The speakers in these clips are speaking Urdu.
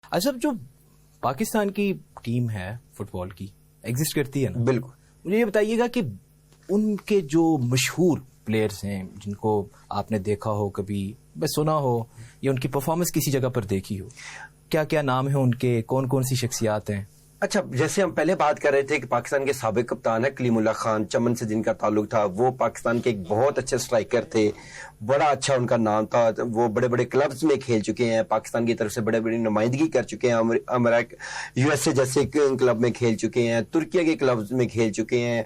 اچھا، جو پاکستان کی ٹیم ہے فٹ بال کی ایگزسٹ کرتی ہے نا، بالکل. مجھے یہ بتائیے گا کہ ان کے جو مشہور پلیئرز ہیں جن کو آپ نے دیکھا ہو، کبھی بس سنا ہو یا ان کی پرفارمنس کسی جگہ پر دیکھی ہو، کیا کیا نام ہیں ان کے، کون کون سی شخصیات ہیں؟ اچھا، جیسے ہم پہلے بات کر رہے تھے کہ پاکستان کے سابق کپتان ہے کلیم اللہ خان، چمن سے جن کا تعلق تھا، وہ پاکستان کے ایک بہت اچھے سٹرائکر تھے، بڑا اچھا ان کا نام تھا. وہ بڑے بڑے کلبز میں کھیل چکے ہیں، پاکستان کی طرف سے بڑے بڑی نمائندگی کر چکے ہیں، امریکہ یو ایس اے جیسے کلب میں کھیل چکے ہیں، ترکیہ کے کلبز میں کھیل چکے ہیں،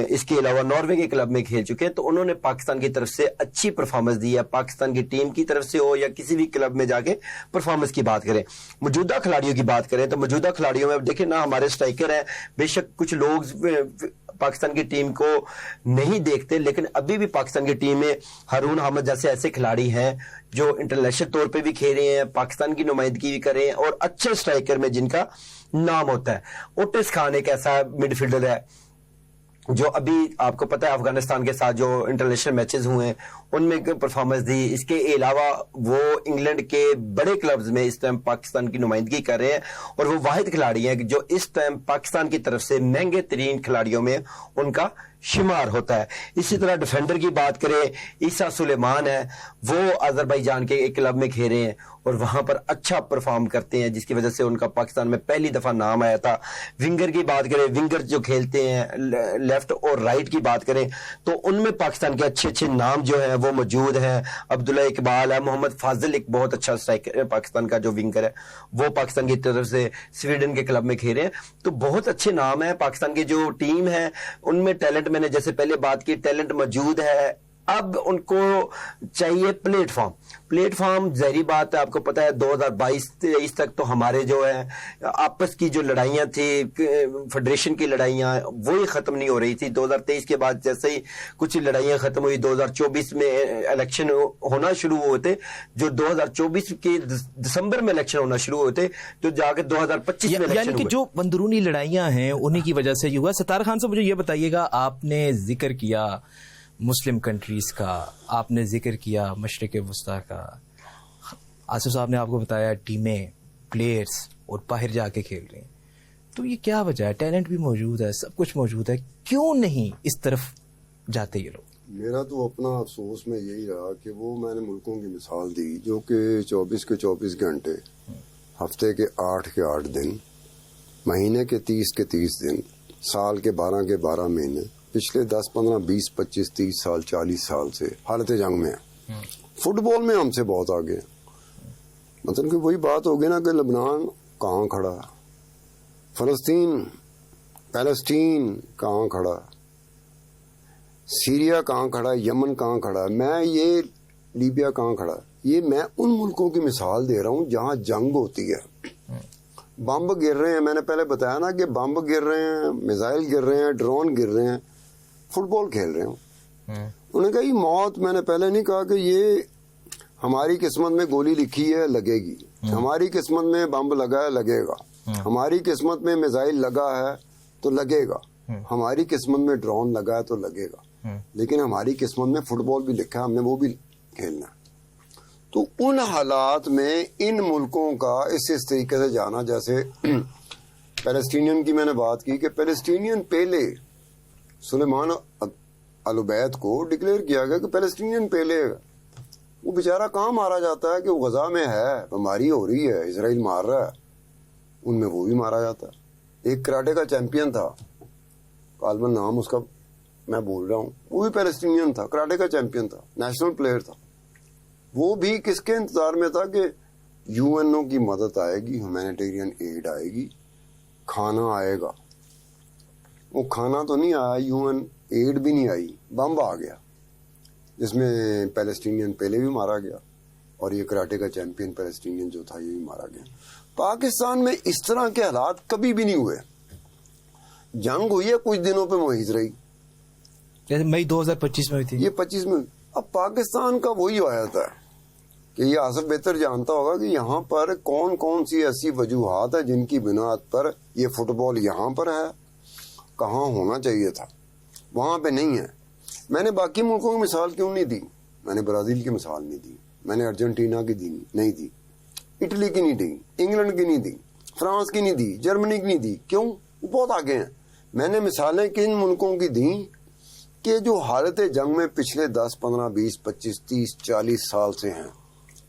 اس کے علاوہ ناروے کے کلب میں کھیل چکے ہیں. تو انہوں نے پاکستان کی طرف سے اچھی پرفارمنس دی ہے. پاکستان کی ٹیم کی طرف سے ہو یا کسی بھی کلب میں جا کے پرفارمنس کی بات کریں. موجودہ کھلاڑیوں کی بات کریں تو موجودہ کھلاڑیوں میں دیکھیں نا، ہمارے سٹرائکر ہیں، بے شک کچھ لوگ پاکستان کی ٹیم کو نہیں دیکھتے، لیکن ابھی بھی پاکستان کی ٹیم میں ہارون حامد جیسے ایسے کھلاڑی ہیں جو انٹرنیشنل طور پہ بھی کھیل رہے ہیں، پاکستان کی نمائندگی بھی کر رہے ہیں، اور اچھے سٹرائکر میں جن کا نام ہوتا ہے. اوٹس خان ایک ایسا مڈ فیلڈر ہے جو ابھی آپ کو پتہ ہے افغانستان کے ساتھ جو انٹرنیشنل میچز ہوئے ہیں ان میں پرفارمنس دی. اس کے علاوہ وہ انگلینڈ کے بڑے کلبز میں اس ٹائم پاکستان کی نمائندگی کر رہے ہیں، اور وہ واحد کھلاڑی ہیں جو اس ٹائم پاکستان کی طرف سے مہنگے ترین کھلاڑیوں میں ان کا شمار ہوتا ہے. اسی طرح ڈیفینڈر کی بات کریں، عیسیٰ سلیمان ہے، وہ آذربائیجان کے ایک کلب میں کھیل رہے ہیں اور وہاں پر اچھا پرفارم کرتے ہیں، جس کی وجہ سے ان کا پاکستان میں پہلی دفعہ نام آیا تھا. ونگر کی بات کریں، ونگر جو کھیلتے ہیں لیفٹ اور رائٹ کی بات کریں تو ان میں پاکستان کے اچھے اچھے نام جو ہیں وہ موجود ہیں. عبداللہ اقبال ہے، محمد فاضل ایک بہت اچھا اسٹرائکر ہے پاکستان کا جو ونگر ہے، وہ پاکستان کی طرف سے سویڈن کے کلب میں کھیل رہے ہیں. تو بہت اچھے نام ہیں. پاکستان کی جو ٹیم ہے ان میں ٹیلنٹ، میں نے جیسے پہلے بات کی، ٹیلنٹ موجود ہے. اب ان کو چاہیے پلیٹ فارم. ظاہری بات ہے، آپ کو پتہ ہے 2022-23 تک تو ہمارے جو ہے آپس کی جو لڑائیاں تھی، فیڈریشن کی لڑائیاں، وہی ختم نہیں ہو رہی تھی. 2023 کے بعد جیسے ہی کچھ لڑائیاں ختم ہوئی، 2024 میں الیکشن ہونا شروع ہوئے تھے، جو 2024 کے دسمبر میں الیکشن ہونا شروع ہوئے تھے، جو جا کے 2025 میں الیکشن یعنی کہ جو اندرونی لڑائیاں ہیں انہی کی وجہ سے یہ ہوا. ستار خان سے مجھے یہ بتائیے گا، آپ نے ذکر کیا مسلم کنٹریز کا، آپ نے ذکر کیا مشرق وسطیٰ کا، آصف صاحب نے آپ کو بتایا ٹیمیں، پلیئرز اور باہر جا کے کھیل رہے ہیں. تو یہ کیا وجہ ہے؟ ٹیلنٹ بھی موجود ہے، سب کچھ موجود ہے، کیوں نہیں اس طرف جاتے یہ لوگ؟ میرا تو اپنا افسوس میں یہی رہا کہ وہ میں نے ملکوں کی مثال دی جو کہ 24 کے 24 گھنٹے، ہفتے کے 8 کے 8 دن، مہینے کے 30 کے 30 دن، سال کے 12 کے 12 مہینے، پچھلے 10 15 20 25 30 سال 40 سال سے حالت جنگ میں ہیں. فٹ بال میں ہم سے بہت آگے ہیں. مطلب کہ وہی بات ہوگی نا کہ لبنان کہاں کھڑا ہے، پیلسٹین کہاں کھڑا، سیریا کہاں کھڑا، یمن کہاں کھڑا، میں یہ لیبیا کہاں کھڑا. یہ میں ان ملکوں کی مثال دے رہا ہوں جہاں جنگ ہوتی ہے، بمب گر رہے ہیں. میں نے پہلے بتایا نا کہ بمب گر رہے ہیں، میزائل گر رہے ہیں، ڈرون گر رہے ہیں، فٹ بال کھیل رہے ہوں. انہوں نے کہا یہ موت، میں نے پہلے نہیں کہا کہ یہ ہماری قسمت میں گولی لکھی ہے لگے گی، ہماری قسمت میں بمب لگا ہے لگے گا، ہماری قسمت میں میزائل لگا ہے تو لگے گا، ہماری قسمت میں ڈرون لگا ہے تو لگے گا، لیکن ہماری قسمت میں فٹ بال بھی لکھا ہے، ہم نے وہ بھی کھیلنا ہے. تو ان حالات میں ان ملکوں کا اس طریقے سے جانا، جیسے پیلسٹینین کی میں نے بات کی کہ پیلسٹینین پہلے سلیمان العبید کو ڈکلیئر کیا گیا کہ پیلسٹینین پہلے، وہ بیچارہ کہاں مارا جاتا ہے کہ وہ غزہ میں ہے، بیماری ہو رہی ہے، اسرائیل مار رہا ہے، ان میں وہ بھی مارا جاتا ہے. ایک کراٹے کا چیمپئن تھا، غالباً نام اس کا میں بول رہا ہوں، وہ بھی پیلسٹینین تھا، کراٹے کا چیمپئن تھا، نیشنل پلیئر تھا. وہ بھی کس کے انتظار میں تھا کہ یو این او کی مدد آئے گی، ہیومینیٹیرین ایڈ آئے گی، کھانا آئے گا. وہ کھانا تو نہیں آیا، یو این ایڈ بھی نہیں آئی، بمب آ گیا جس میں پیلسٹینین پہلے بھی مارا گیا، اور یہ کراٹے کا چیمپئن پیلسٹینین جو تھا یہ بھی مارا گیا. پاکستان میں اس طرح کے حالات کبھی بھی نہیں ہوئے. جنگ ہوئی ہے کچھ دنوں پہ محیط رہی، جیسے مئی 2025 میں ہوئی تھی، یہ 25 میں. اب پاکستان کا وہی آیت ہے کہ یہ آصف بہتر جانتا ہوگا کہ یہاں پر کون کون سی ایسی وجوہات ہیں جن کی بنیاد پر یہ فٹ بال یہاں پر ہے، کہاں ہونا چاہیے تھا وہاں پہ نہیں ہے. میں نے باقی ملکوں کی مثال کیوں نہیں دی؟ میں نے برازیل کی مثال نہیں دی، میں نے ارجنٹینا کی نہیں دی، اٹلی کی نہیں دی, انگلینڈ کی نہیں دی, فرانس کی نہیں دی, جرمنی کی نہیں دی. کیوں؟ وہ بہت آگے ہیں. میں نے مثالیں کن ملکوں کی دیں کہ جو حالت جنگ میں پچھلے 10, 15, 20, 25, 30, 40 سال سے ہیں,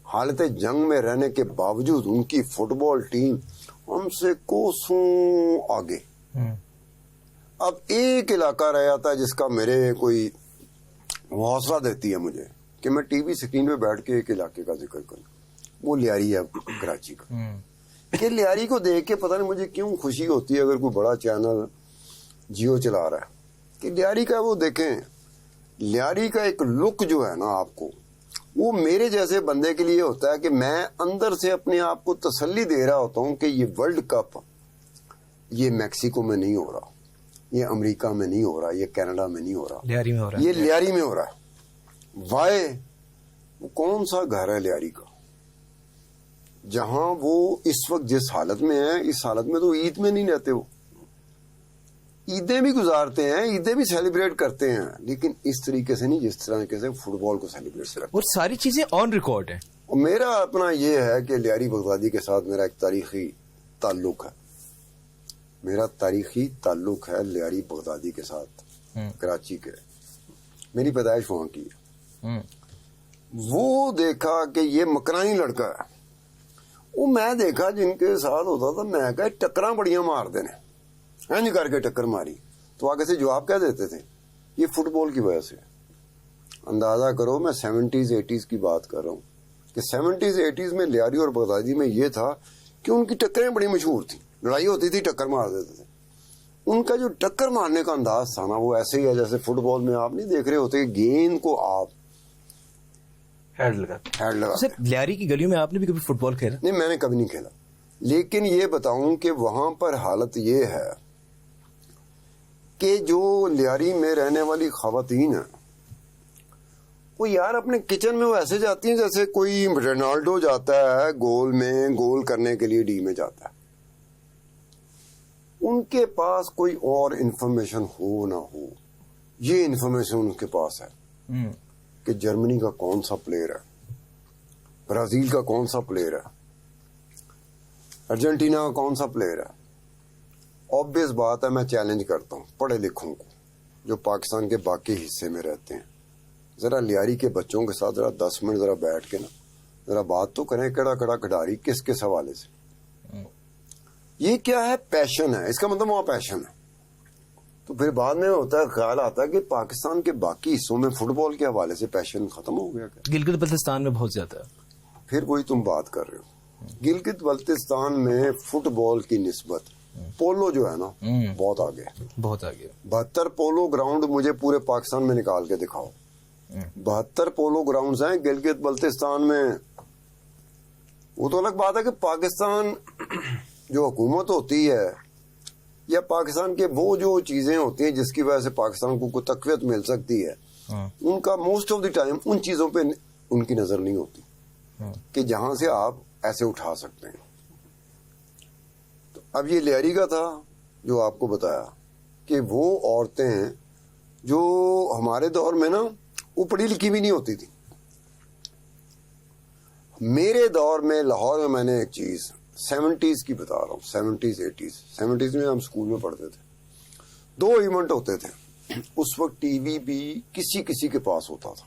حالت جنگ میں رہنے کے باوجود ان کی فٹ بال ٹیم ہم سے کوسوں آگے. اب ایک علاقہ رہ جاتا ہے جس کا میرے کوئی حوصلہ دیتی ہے مجھے کہ میں ٹی وی اسکرین پہ بیٹھ کے ایک علاقے کا ذکر کروں, وہ لیاری ہے کراچی کا. کہ لیاری کو دیکھ کے پتہ نہیں مجھے کیوں خوشی ہوتی ہے اگر کوئی بڑا چینل جیو چلا رہا ہے کہ لیاری کا وہ دیکھیں, لیاری کا ایک لک جو ہے نا آپ کو, وہ میرے جیسے بندے کے لیے ہوتا ہے کہ میں اندر سے اپنے آپ کو تسلی دے رہا ہوتا ہوں کہ یہ ورلڈ کپ یہ میکسیکو میں نہیں ہو رہا, یہ امریکہ میں نہیں ہو رہا, یہ کینیڈا میں نہیں ہو رہا, لیاری میں ہو رہا ہے, یہ لیاری میں ہو رہا ہے. وائے وہ کون سا گھر ہے لیاری کا جہاں وہ اس وقت جس حالت میں ہے, اس حالت میں تو عید میں نہیں رہتے, وہ عیدیں بھی گزارتے ہیں, عیدیں بھی سیلیبریٹ کرتے ہیں, لیکن اس طریقے سے نہیں جس طریقے سے فٹ بال کو سیلیبریٹ کرتے ہیں. اور ساری چیزیں آن ریکارڈ ہیں. اور میرا اپنا یہ ہے کہ لیاری بغدادی کے ساتھ میرا ایک تاریخی تعلق ہے, میرا تاریخی تعلق ہے لیاری بغدادی کے ساتھ, کراچی کے. میری پیدائش وہاں کی ہے. وہ دیکھا کہ یہ مکرانی لڑکا ہے, وہ میں دیکھا جن کے ساتھ ہوتا تھا, میں کہا ٹکراں بڑیاں مار دینے, اینج کر کے ٹکر ماری تو آگے سے جواب کیا دیتے تھے, یہ فٹ بال کی وجہ سے. اندازہ کرو میں 70s 80s کی بات کر رہا ہوں کہ 70s 80s میں لیاری اور بغدادی میں یہ تھا کہ ان کی ٹکریں بڑی مشہور تھیں, لڑائی ہوتی تھی ٹکر مار دیتے تھے. ان کا جو ٹکر مارنے کا انداز تھا نا وہ ایسے ہی ہے جیسے فٹ بال میں آپ نہیں دیکھ رہے ہوتے کہ گیند کو آپ ہیڈ لگا. سر لیاری کی گلیوں میں آپ نے بھی کبھی فٹ بال کھیلا؟ نہیں, میں نے کبھی نہیں کھیلا, لیکن یہ بتاؤں کہ وہاں پر حالت یہ ہے کہ جو لیاری میں رہنے والی خواتین ہیں وہ یار اپنے کچن میں وہ ایسے جاتی ہیں جیسے کوئی رونالڈو جاتا ہے گول میں, گول کرنے کے لیے ڈی میں جاتا ہے. ان کے پاس کوئی اور انفارمیشن ہو نہ ہو, یہ انفارمیشن ان کے پاس ہے کہ جرمنی کا کون سا پلیئر ہے, برازیل کا کون سا پلیئر ہے, ارجنٹینا کا کون سا پلیئر ہے. آبویس بات ہے, میں چیلنج کرتا ہوں پڑھے لکھوں کو جو پاکستان کے باقی حصے میں رہتے ہیں, ذرا لیاری کے بچوں کے ساتھ ذرا 10 منٹ ذرا بیٹھ کے نا ذرا بات تو کریں, کڑا کڑا کھڈاری کس کس حوالے سے. یہ کیا ہے, پیشن ہے, اس کا مطلب وہاں پیشن ہے. تو پھر بعد میں ہوتا ہے, خیال آتا ہے کہ پاکستان کے باقی حصوں میں فٹ بال کے حوالے سے پیشن ختم ہو گیا کیا؟ گلگت بلتستان میں بہت زیادہ ہے. پھر وہی تم بات کر رہے ہو, گلگت بلتستان میں فٹ بال کی نسبت پولو جو ہے نا بہت آگے ہے, بہت آگے. 72 پولو گراؤنڈ مجھے پورے پاکستان میں نکال کے دکھاؤ. 72 پولو گراؤنڈز ہیں گلگت بلتستان میں. وہ تو الگ بات ہے کہ پاکستان جو حکومت ہوتی ہے یا پاکستان کے وہ جو چیزیں ہوتی ہیں جس کی وجہ سے پاکستان کو کوئی تقویت مل سکتی ہے, ان کا موسٹ آف دی ٹائم ان چیزوں پہ ان کی نظر نہیں ہوتی کہ جہاں سے آپ ایسے اٹھا سکتے ہیں. تو اب یہ لیاری کا تھا جو آپ کو بتایا کہ وہ عورتیں ہیں جو ہمارے دور میں نا وہ پڑھی لکھی بھی نہیں ہوتی تھی. میرے دور میں لاہور میں نے ایک چیز 70s کی بتا رہا ہوں, 70s 80s. 70s میں ہم اسکول میں پڑھتے تھے, 2 ایونٹ ہوتے تھے اس وقت. ٹی وی بھی کسی کسی کے پاس ہوتا تھا,